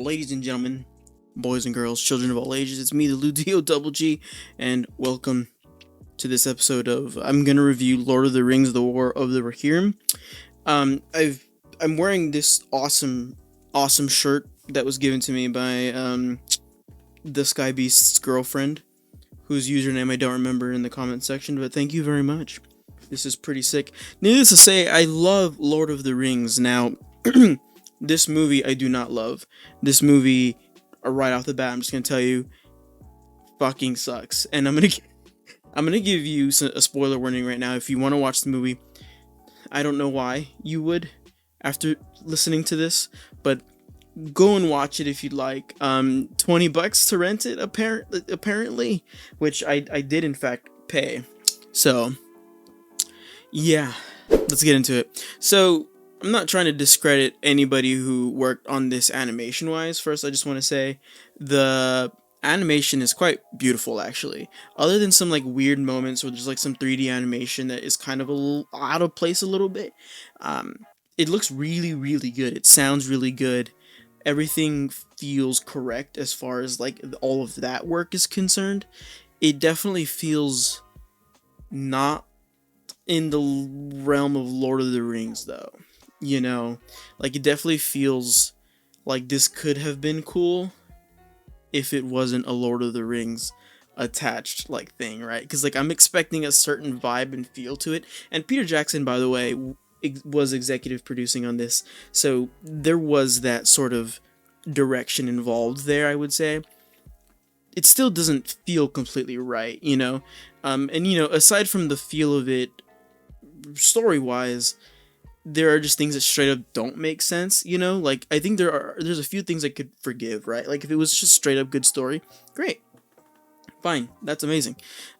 ladies and gentlemen, boys and girls, children of all ages, it's me, the Ludio Double G, and welcome to this episode of I'm gonna review Lord of the Rings: The War of the Rohirrim. I'm wearing this awesome shirt that was given to me by the Sky Beast's girlfriend, whose username I don't remember in the comment section, but thank you very much. This is pretty sick. Needless to say, I love Lord of the Rings. Now, this movie I do not love. This movie, right off the bat, I'm just gonna tell you, fucking sucks. And I'm gonna give you a spoiler warning right now. If you want to watch the movie, I don't know why you would after listening to this, but go and watch it if you'd like. $20 to rent it apparently, which I did in fact pay. So yeah, let's get into it. So I'm not trying to discredit anybody who worked on this animation wise. First, I just want to say the animation is quite beautiful, actually. Other than some like weird moments where there's like some 3D animation that is kind of a little out of place a little bit, it looks really good. It sounds really good. Everything feels correct as far as like all of that work is concerned. It definitely feels not in the realm of Lord of the Rings, though. You know, like it definitely feels like this could have been cool if it wasn't a Lord of the Rings attached like thing, right? Because like I'm expecting a certain vibe and feel to it. And Peter Jackson, by the way, was executive producing on this, so there was that sort of direction involved there, I would say. It still doesn't feel completely right, you know? And you know, aside from the feel of it, story-wise, there are just things that straight up don't make sense, you know? Like, I think there's a few things I could forgive, right? Like, if it was just straight up good story, great. Fine, that's amazing.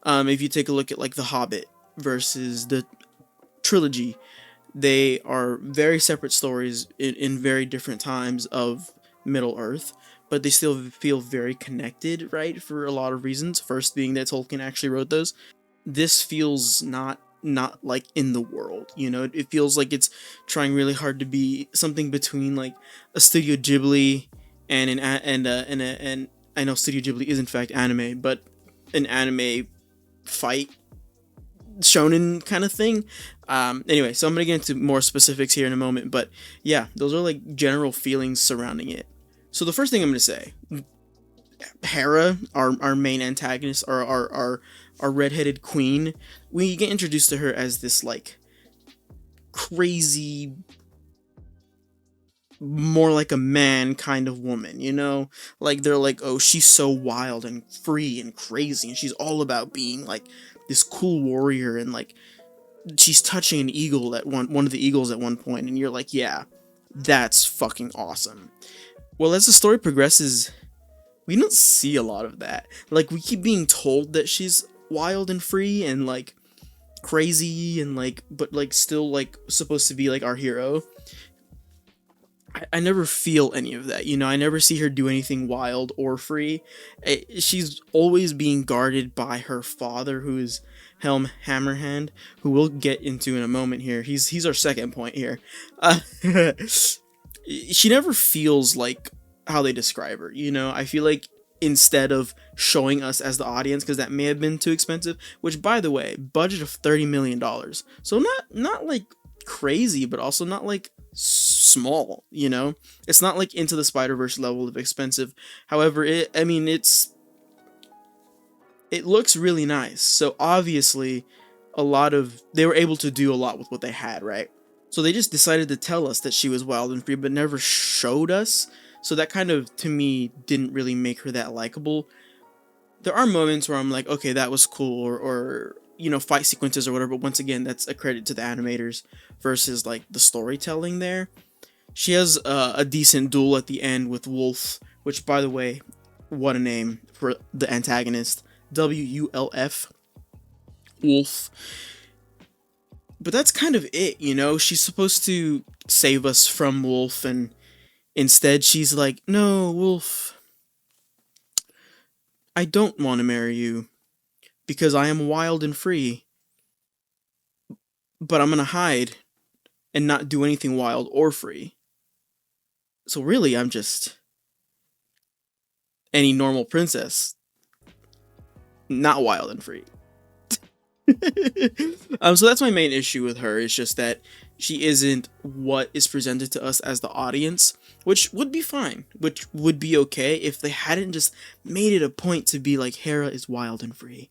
If you take a look at, like, The Hobbit versus the trilogy, they are very separate stories in very different times of Middle-earth, but they still feel very connected, right? For a lot of reasons. First being that Tolkien actually wrote those. This feels not like in the world, you know. It feels like it's trying really hard to be something between like a Studio Ghibli and and I know Studio Ghibli is in fact anime, but an anime fight shonen kind of thing. Anyway, so I'm gonna get into more specifics here in a moment, but yeah, those are like general feelings surrounding it. So the first thing I'm gonna say, Hera, our main antagonist, our redheaded queen, we get introduced to her as this like crazy, more like a man kind of woman, you know? Like they're like, oh, she's so wild and free and crazy, and she's all about being like this cool warrior, and like she's touching an eagle at one of the eagles at one point, and you're like, yeah, that's fucking awesome. Well, as the story progresses, we don't see a lot of that. Like, we keep being told that she's wild and free and like crazy and like, but like still like supposed to be like our hero. I never feel any of that, you know. I never see her do anything wild or free. She's always being guarded by her father, who is Helm Hammerhand, who we'll get into in a moment here. He's our second point here. She never feels like how they describe her, you know. I feel like instead of showing us as the audience, because that may have been too expensive, which by the way, budget of $30 million, so not like crazy, but also not like small, you know. It's not like Into the Spider-Verse level of expensive. However, it looks really nice, so obviously they were able to do a lot with what they had, right? So they just decided to tell us that she was wild and free, but never showed us. So that kind of, to me, didn't really make her that likable. There are moments where I'm like, okay, that was cool, or you know, fight sequences or whatever, but once again, that's a credit to the animators versus like the storytelling there. She has a decent duel at the end with Wolf, which, by the way, what a name for the antagonist. WULF. Wolf. But that's kind of it, you know. She's supposed to save us from Wolf, and instead she's like, no, Wolf, I don't want to marry you because I am wild and free, but I'm gonna hide and not do anything wild or free. So really, I'm just any normal princess, not wild and free. So that's my main issue with her. It's just that she isn't what is presented to us as the audience, which would be fine, which would be okay if they hadn't just made it a point to be like Hera is wild and free.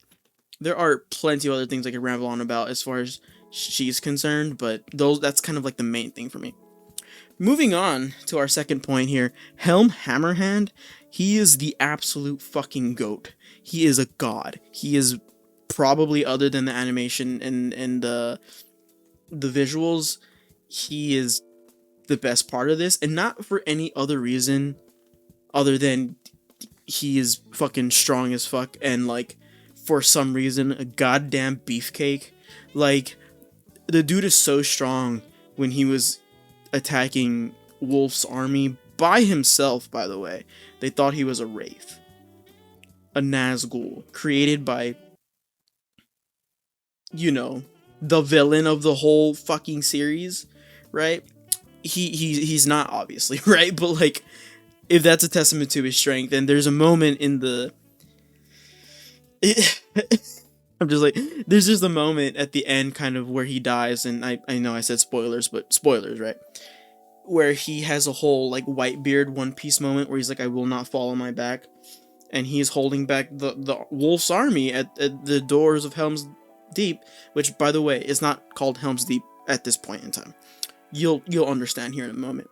There are plenty of other things I could ramble on about as far as she's concerned, but that's kind of like the main thing for me. Moving on to our second point here, Helm Hammerhand, he is the absolute fucking goat. He is a god. He is probably, other than the animation and the visuals, he is the best part of this, and not for any other reason other than he is fucking strong as fuck, and like for some reason a goddamn beefcake. Like, the dude is so strong when he was attacking Wolf's army by himself, by the way. They thought he was a wraith, a Nazgul created by, you know, the villain of the whole fucking series, right? He's not, obviously, right? But like, if that's a testament to his strength, and there's a moment in the I'm just like, there's just a moment at the end kind of where he dies, and I know I said spoilers, but spoilers, right? Where he has a whole like Whitebeard One Piece moment where he's like, I will not fall on my back, and he's holding back the Wolf's army at the doors of Helm's Deep, which, by the way, is not called Helm's Deep at this point in time. You'll understand here in a moment.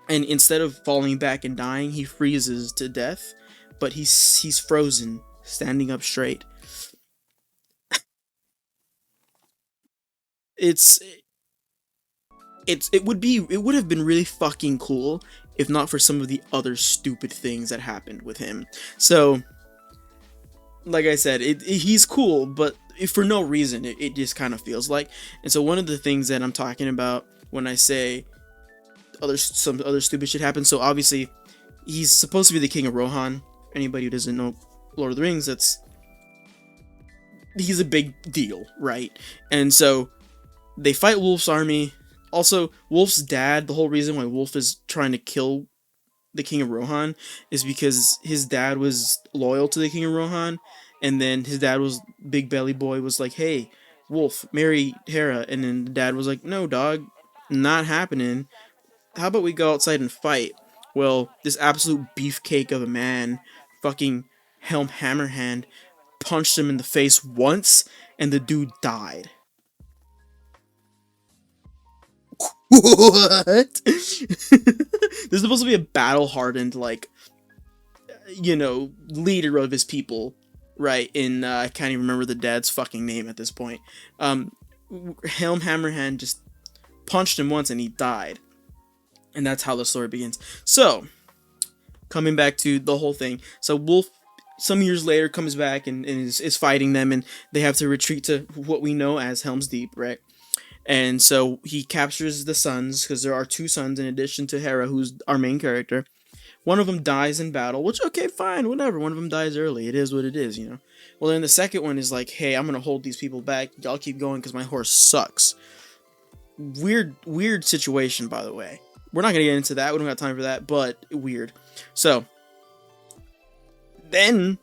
And instead of falling back and dying, he freezes to death, but he's frozen, standing up straight. It would have been really fucking cool if not for some of the other stupid things that happened with him. So, like I said, he's cool, but for no reason, it just kind of feels like. And so one of the things that I'm talking about when I say some other stupid shit happened, so obviously he's supposed to be the king of Rohan. Anybody who doesn't know Lord of the Rings, he's a big deal, right? And so they fight Wolf's army. Also, Wolf's dad, the whole reason why Wolf is trying to kill the king of Rohan is because his dad was loyal to the king of Rohan, and then his dad was, Big Belly Boy was like, hey, Wolf, marry Hera, and then the dad was like, no, dog, not happening. How about we go outside and fight? Well, this absolute beefcake of a man, fucking Helm Hammerhand, punched him in the face once, and the dude died. What? There's supposed to be a battle-hardened, like, you know, leader of his people, right? In I can't even remember the dad's fucking name at this point. Helm Hammerhand just punched him once and he died, and that's how the story begins. So, coming back to the whole thing, so Wolf, some years later, comes back and is fighting them, and they have to retreat to what we know as Helm's Deep, right? And so he captures the sons, because there are two sons in addition to Hera, who's our main character. One of them dies in battle, which, okay, fine, whatever. One of them dies early. It is what it is, you know. Well, then the second one is like, hey, I'm going to hold these people back. Y'all keep going because my horse sucks. Weird situation, by the way. We're not going to get into that. We don't got time for that, but weird. So, then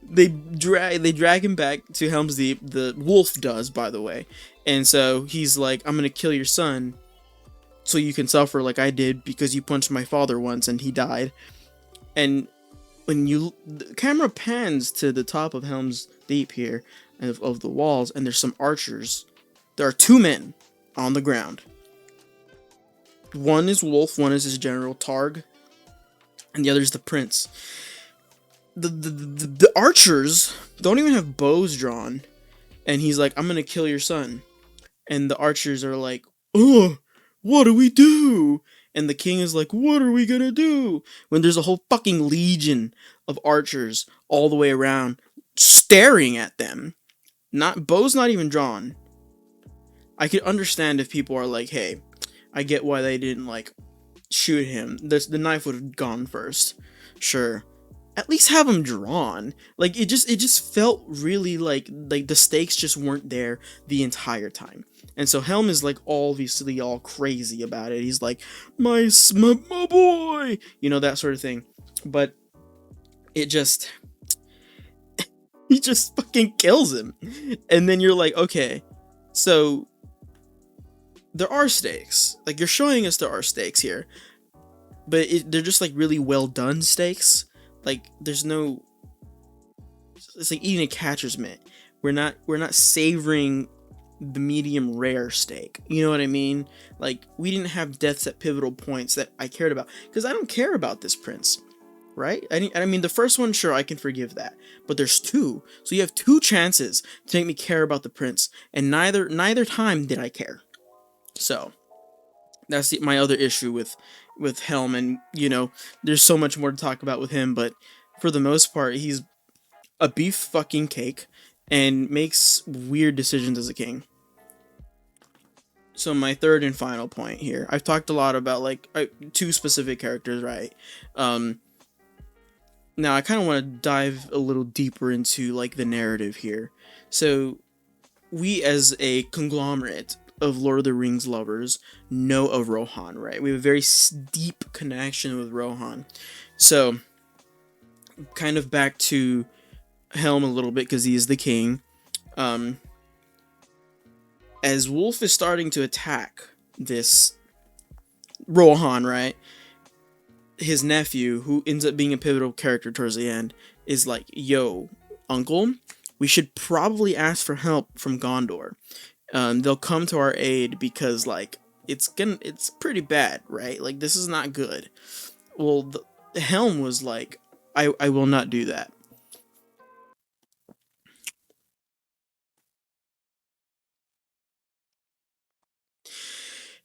they drag him back to Helm's Deep. The wolf does, by the way. And so he's like, I'm gonna kill your son so you can suffer like I did because you punched my father once and he died. And when the camera pans to the top of Helm's Deep here, of the walls, and there's some archers. There are two men on the ground. One is Wolf, one is his general Targ, and the other is the prince. The archers don't even have bows drawn, and he's like, I'm gonna kill your son. And the archers are like, oh, what do we do? And the king is like, what are we gonna do? When there's a whole fucking legion of archers all the way around staring at them. Bows not even drawn. I could understand if people are like, hey, I get why they didn't, like, shoot him. The knife would have gone first. Sure. at least have them drawn. Like it just felt really like the stakes just weren't there the entire time. And so Helm is like obviously all crazy about it. He's like, my boy, that sort of thing. But it just he just fucking kills him. And then you're like, okay, so there are stakes. Like, you're showing us there are stakes here, but they're just like really well done stakes. Like, there's no. It's like eating a catcher's mitt. We're not savoring the medium rare steak. You know what I mean? Like, we didn't have deaths at pivotal points that I cared about, because I don't care about this prince, right? I mean, the first one, sure, I can forgive that, but there's two, so you have two chances to make me care about the prince, and neither time did I care. So that's my other issue with Helm, and there's so much more to talk about with him, but for the most part, he's a beef fucking cake and makes weird decisions as a king. So my third and final point here, I've talked a lot about like two specific characters, right? Now I kind of want to dive a little deeper into like the narrative here. So we, as a conglomerate of Lord of the Rings lovers, know of Rohan, right? We have a very deep connection with Rohan. So kind of back to Helm a little bit, because he is the king. As Wolf is starting to attack this Rohan, right? His nephew, who ends up being a pivotal character towards the end, is like, yo, uncle, we should probably ask for help from Gondor. They'll come to our aid because, like, it's pretty bad, right? Like, this is not good. Well, the Helm was like, I will not do that.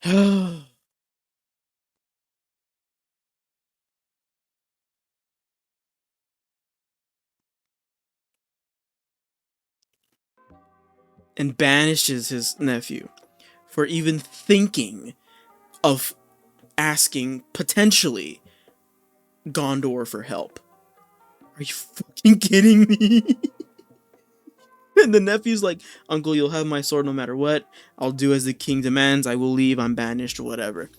And banishes his nephew for even thinking of asking, potentially, Gondor for help. Are you fucking kidding me? And the nephew's like, uncle, you'll have my sword no matter what. I'll do as the king demands. I will leave. I'm banished or whatever.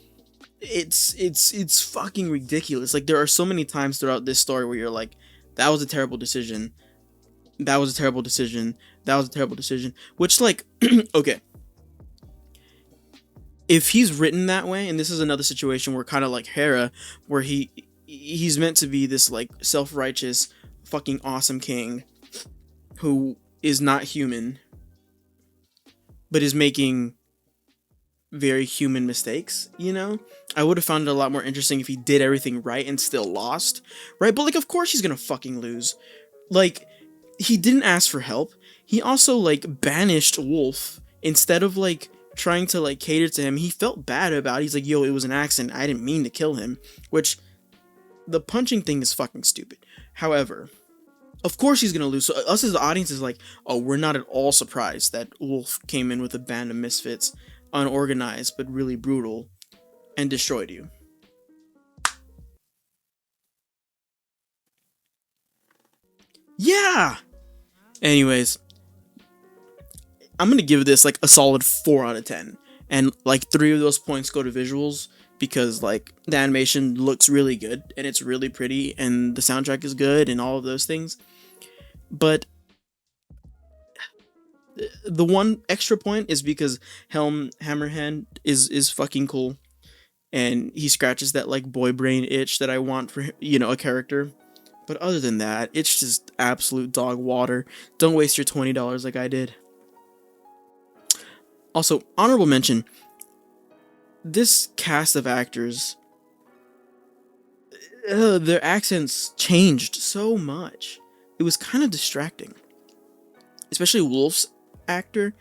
It's fucking ridiculous. Like, there are so many times throughout this story where you're like, that was a terrible decision. That was a terrible decision. That was a terrible decision. Which, like, okay. If he's written that way, and this is another situation where kind of like Hera, where he's meant to be this like self-righteous, fucking awesome king who is not human, but is making very human mistakes, I would have found it a lot more interesting if he did everything right and still lost, right? But like, of course he's gonna fucking lose. Like, he didn't ask for help. He also like banished Wolf instead of like trying to like cater to him. He felt bad about it. He's like, yo, it was an accident. I didn't mean to kill him. Which, the punching thing is fucking stupid. However, of course he's gonna lose. So us as the audience is like, oh, we're not at all surprised that Wolf came in with a band of misfits, unorganized but really brutal, and destroyed you. Yeah! Anyways, I'm gonna give this like a solid 4 out of 10. And like 3 of those points go to visuals, because like the animation looks really good and it's really pretty and the soundtrack is good and all of those things. But the one extra point is because Helm Hammerhand is fucking cool, and he scratches that like boy brain itch that I want for, a character. But other than that, it's just absolute dog water. Don't waste your $20 like I did. Also, honorable mention, this cast of actors, their accents changed so much. It was kind of distracting. Especially Wolf's actor.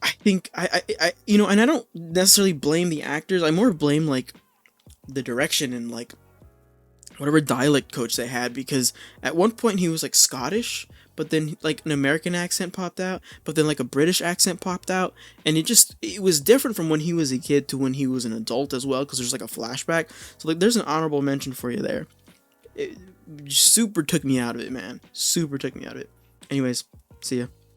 I think, and I don't necessarily blame the actors. I more blame, like, the direction and, like, whatever dialect coach they had, because at one point he was, like, Scottish, but then, like, an American accent popped out, but then, like, a British accent popped out, and it was different from when he was a kid to when he was an adult as well, because there's, like, a flashback. So, like, there's an honorable mention for you there. It super took me out of it, man. Super took me out of it. Anyways, see ya.